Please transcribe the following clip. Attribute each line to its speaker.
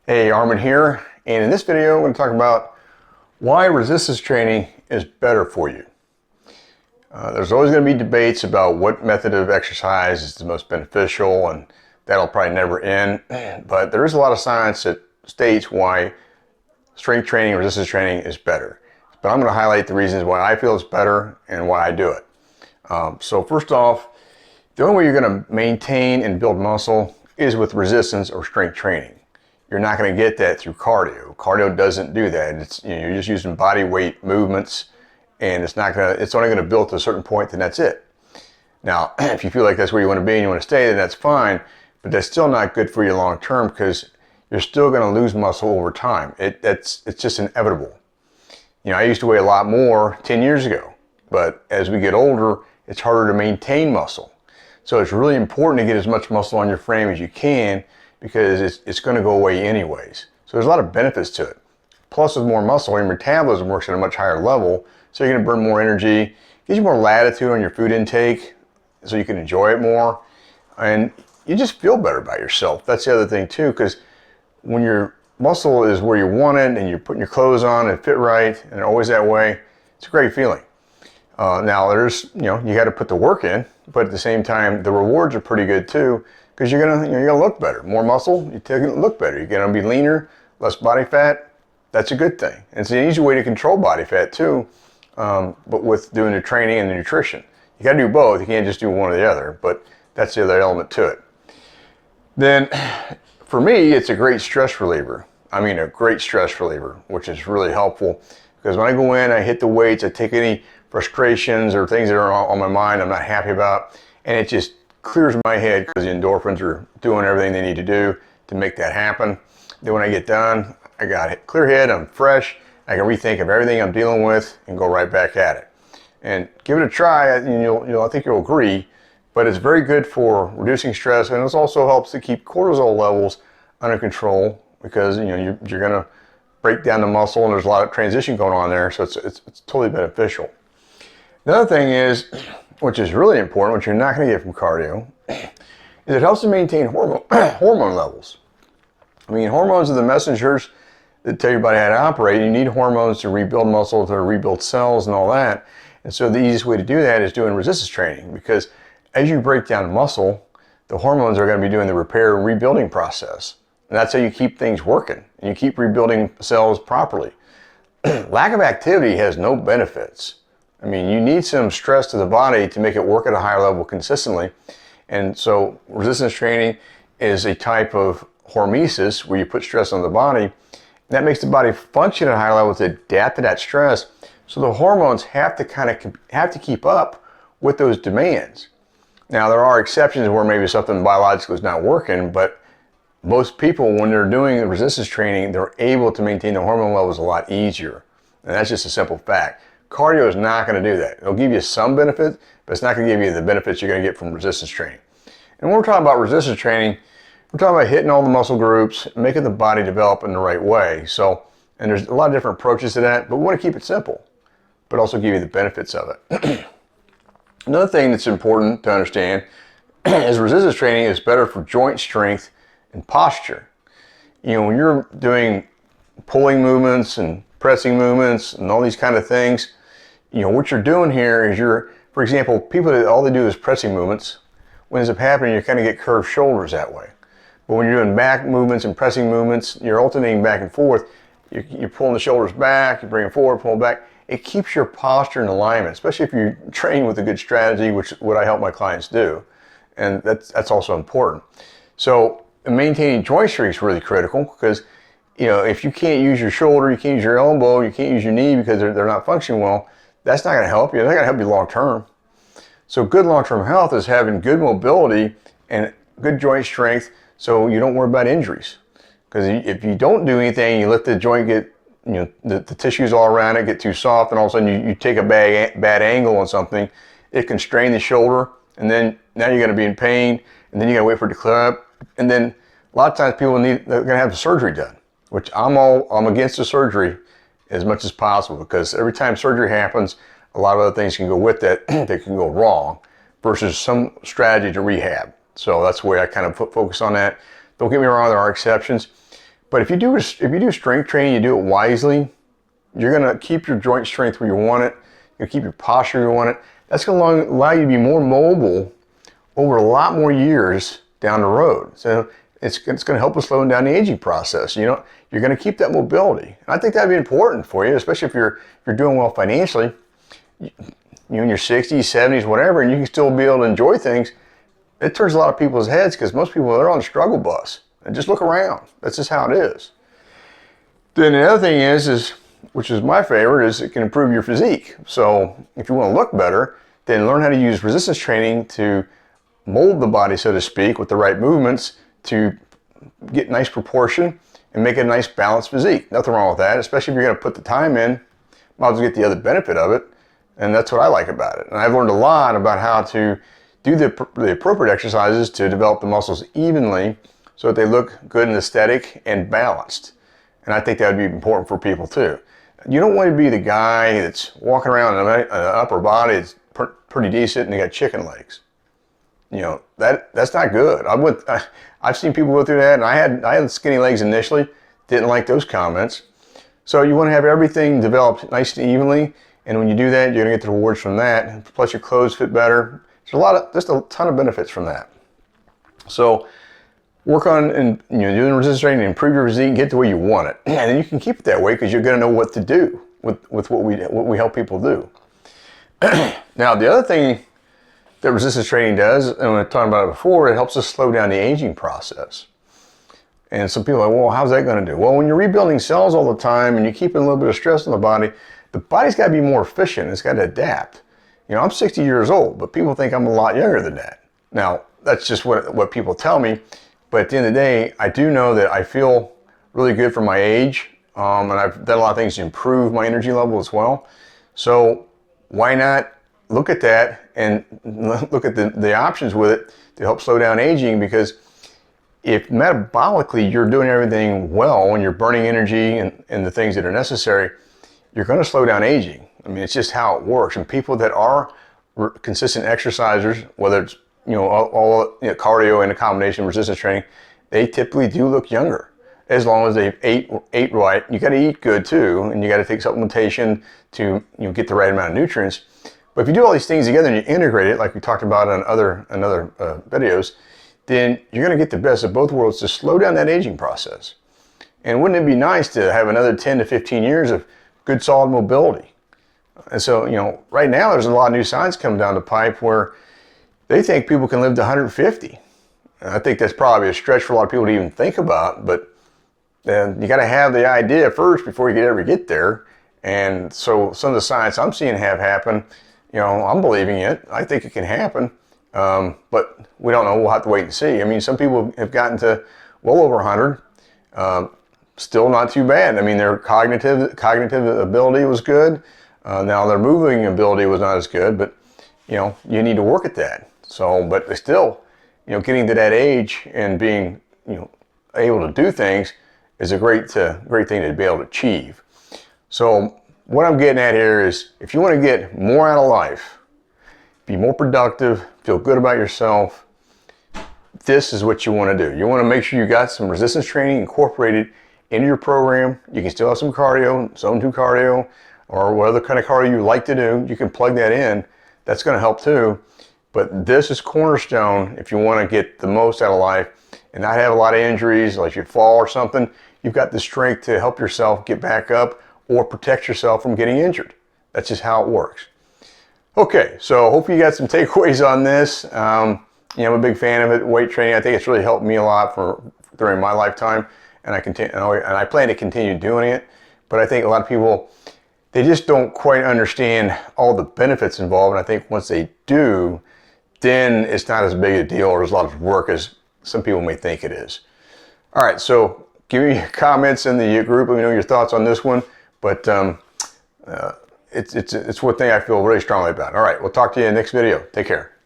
Speaker 1: Hey, Arman here, and in this video I'm going to talk about why resistance training is better for you. There's always going to be debates about what method of exercise is the most beneficial, and that'll probably never end, but there is a lot of science that states why strength training and resistance training is better. But I'm going to highlight the reasons why I feel it's better and why I do it. So first off, the only way you're going to maintain and build muscle is with resistance or strength training. You're not going to get that through cardio. Cardio doesn't do that. It's, you're just using body weight movements, and it's only going to build to a certain point, then that's it. Now, if you feel like that's where you want to be and you want to stay, then that's fine, but that's still not good for you long term because you're still going to lose muscle over time. It's just inevitable. I used to weigh a lot more 10 years ago, but as we get older, it's harder to maintain muscle. So it's really important to get as much muscle on your frame as you can, because it's going to go away anyways. So there's a lot of benefits to it. Plus, with more muscle, your metabolism works at a much higher level, so you're going to burn more energy, gives you more latitude on your food intake, so you can enjoy it more, and you just feel better about yourself. That's the other thing too, because when your muscle is where you want it, and you're putting your clothes on and fit right, and always that way, it's a great feeling. Now there's, you got to put the work in, but at the same time, the rewards are pretty good too, because you're gonna look better. More muscle, you're gonna look better. You're gonna be leaner, less body fat. That's a good thing. And it's an easy way to control body fat too, but with doing the training and the nutrition. You gotta do both. You can't just do one or the other, but that's the other element to it. Then, for me, it's a great stress reliever. I mean, a great stress reliever, which is really helpful, because when I go in, I hit the weights, I take any frustrations or things that are on my mind I'm not happy about, and it just clears my head because the endorphins are doing everything they need to do to make that happen. Then when I get done, I got a clear head, I'm fresh, I can rethink of everything I'm dealing with and go right back at it. And give it a try, and I think you'll agree, but it's very good for reducing stress, and it also helps to keep cortisol levels under control, because you're going to break down the muscle, and there's a lot of transition going on there, so it's totally beneficial. The other thing is, which is really important, which you're not going to get from cardio, is it helps to maintain hormone levels. I mean, hormones are the messengers that tell your body how to operate. You need hormones to rebuild muscle, to rebuild cells and all that. And so the easiest way to do that is doing resistance training, because as you break down muscle, the hormones are going to be doing the repair and rebuilding process. And that's how you keep things working, and you keep rebuilding cells properly. Lack of activity has no benefits. I mean, you need some stress to the body to make it work at a higher level consistently. And so resistance training is a type of hormesis where you put stress on the body, and that makes the body function at a higher level to adapt to that stress. So the hormones have to keep up with those demands. Now, there are exceptions where maybe something biological is not working, but most people, when they're doing the resistance training, they're able to maintain the hormone levels a lot easier. And that's just a simple fact. Cardio is not going to do that. It'll give you some benefit, but it's not going to give you the benefits you're going to get from resistance training. And when we're talking about resistance training, we're talking about hitting all the muscle groups, making the body develop in the right way. And there's a lot of different approaches to that, but we want to keep it simple, but also give you the benefits of it. Another thing that's important to understand is resistance training is better for joint strength and posture. When you're doing pulling movements and pressing movements and all these kind of things, what you're doing here is for example, people that all they do is pressing movements, what ends up happening, you kind of get curved shoulders that way. But when you're doing back movements and pressing movements, you're alternating back and forth, you're pulling the shoulders back, you're bringing forward, pulling back. It keeps your posture in alignment, especially if you train with a good strategy, which is what I help my clients do. And that's also important. So maintaining joint strength is really critical, because if you can't use your shoulder, you can't use your elbow, you can't use your knee because they're not functioning well, that's not going to help you. They're not going to help you long term. So good long-term health is having good mobility and good joint strength, so you don't worry about injuries. Because if you don't do anything, you let the joint get, the tissues all around it get too soft, and all of a sudden you take a bad angle on something, it can strain the shoulder, and then now you're going to be in pain, and then you got to wait for it to clear up, and then a lot of times they're going to have the surgery done, which I'm against the surgery as much as possible, because every time surgery happens, a lot of other things can go with that that can go wrong, versus some strategy to rehab. So that's the way I kind of focus on that. Don't get me wrong, there are exceptions, But if you do strength training, you do it wisely, you're going to keep your joint strength where you want it. You'll keep your posture where you want it. That's going to allow you to be more mobile over a lot more years down the road. So it's going to help with slowing down the aging process. You're going to keep that mobility. And I think that'd be important for you, especially if you're doing well financially. You in your 60s, 70s, whatever, and you can still be able to enjoy things. It turns a lot of people's heads because most people, they're on the struggle bus. And just look around. That's just how it is. Then the other thing is which is my favorite, is it can improve your physique. So if you want to look better, then learn how to use resistance training to mold the body, so to speak, with the right movements to get nice proportion and make it a nice balanced physique. Nothing wrong with that, especially if you're going to put the time in. Might as well get the other benefit of it. And that's what I like about it. And I've learned a lot about how to do the appropriate exercises to develop the muscles evenly so that they look good and aesthetic and balanced. And I think that would be important for people too. You don't want to be the guy that's walking around in an upper body that's pretty decent and they got chicken legs. That's not good. I've seen people go through that, and I had skinny legs initially. Didn't like those comments. So you want to have everything developed nice and evenly, and when you do that, you're going to get the rewards from that. Plus, your clothes fit better. There's just a ton of benefits from that. So work on doing resistance training to improve your physique and get to where you want it, and then you can keep it that way because you're going to know what to do with what we help people do. Now, the other thing that resistance training does, and we talked about it before, it helps us slow down the aging process. And some people are like, well, how's that going to do? Well, when you're rebuilding cells all the time and you're keeping a little bit of stress on the body's got to be more efficient. It's got to adapt. I'm 60 years old, but people think I'm a lot younger than that. Now, that's just what people tell me. But at the end of the day, I do know that I feel really good for my age. And I've done a lot of things to improve my energy level as well. So why not look at that and look at the options with it to help slow down aging? Because if metabolically you're doing everything well and you're burning energy and the things that are necessary, you're going to slow down aging. I mean, it's just how it works. And people that are consistent exercisers, whether it's all cardio and a combination of resistance training, they typically do look younger as long as they've ate right. You got to eat good too, and you got to take supplementation to get the right amount of nutrients. But if you do all these things together and you integrate it, like we talked about on other videos, then you're going to get the best of both worlds to slow down that aging process. And wouldn't it be nice to have another 10 to 15 years of good solid mobility? And so, right now there's a lot of new science coming down the pipe where they think people can live to 150. And I think that's probably a stretch for a lot of people to even think about, but you got to have the idea first before you could ever get there. And so some of the science I'm seeing have happen, I'm believing it. I think it can happen, but we don't know. We'll have to wait and see. I mean, some people have gotten to well over 100. Still not too bad. I mean, their cognitive ability was good. Now their moving ability was not as good, but you need to work at that. So, but still, getting to that age and being able to do things is a great thing to be able to achieve. So what I'm getting at here is, if you want to get more out of life, be more productive, feel good about yourself, this is what you want to do. You want to make sure you got some resistance training incorporated into your program. You can still have some cardio, zone 2 cardio, or whatever kind of cardio you like to do. You can plug that in. That's going to help too. But this is cornerstone if you want to get the most out of life and not have a lot of injuries. Like if you fall or something, you've got the strength to help yourself get back up or protect yourself from getting injured. That's just how it works. Okay, so hopefully you got some takeaways on this. I'm a big fan of it. Weight training, I think it's really helped me a lot during my lifetime, and I plan to continue doing it. But I think a lot of people, they just don't quite understand all the benefits involved. And I think once they do, then it's not as big a deal or as a lot of work as some people may think it is. All right, so give me your comments in the group. Let me know your thoughts on this one. But it's one thing I feel really strongly about. All right, we'll talk to you in the next video. Take care.